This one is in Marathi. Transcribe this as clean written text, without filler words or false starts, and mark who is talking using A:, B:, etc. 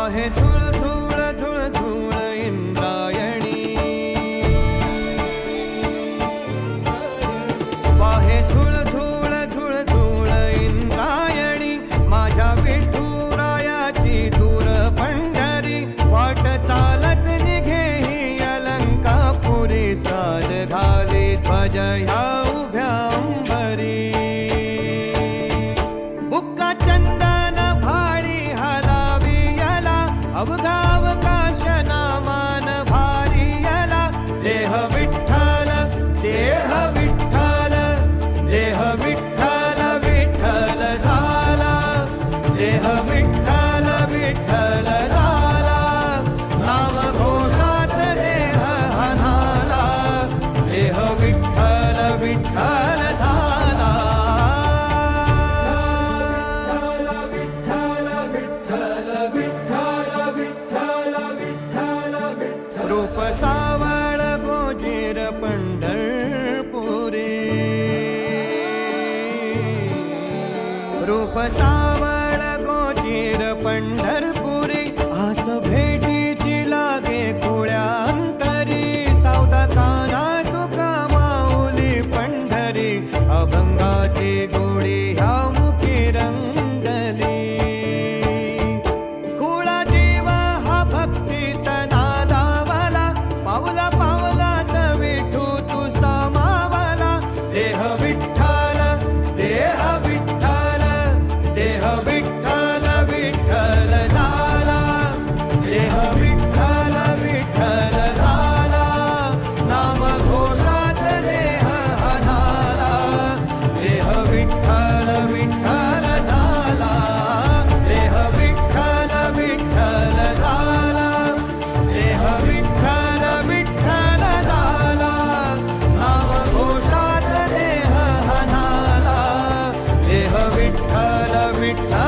A: वाहे झुळ झुळ झुळ झुळ इंद्रायणी, वाहे झुळ झुळ झुळ झुळ इंद्रायणी, माझ्या विठुरायाची दूर पंढरी, वाट चालत निघे ही अलंकापुरी, साज घाली ध्वज ह्या उभ्या अंबरी. बुक्का चंदन भाळी हलावियला, अवघा अवकाश नामान भारियला, देह विठ्ठल देह विठ्ठल देह विठ्ठल विठ्ठल झाला, देह विठ्ठल विठ्ठल झाला, नाम घोषात देह हनाला, देह विठ्ठल विठ्ठल झाला. रूप सावळ गोजीर पंढरपुरी, रूप सावळ गोजीर पंढरपुरी, आस भेटीची लागे खुळ्या अंतरी, सावता काना तुका माऊली पंढरी, अभंगाची गोडी ह्या मुखी रंगली. कुळा जीव हा भक्तीत नादावला, पावला पावलात विठू तू समावला, देह विठ्ठल देह विठ्ठल देह विठ्ठल विठ्ठल झाला, देह विठ्ठल विठ्ठल झाला, नाम घोषात देह हनाला, देह विठ्ठल विठ्ठल झाला, देह विठ्ठल विठ्ठल झाला, देह विठ्ठल विठ्ठल झाला, नाम घोषात देह हनाला, देह विठ्ठल विठ्ठल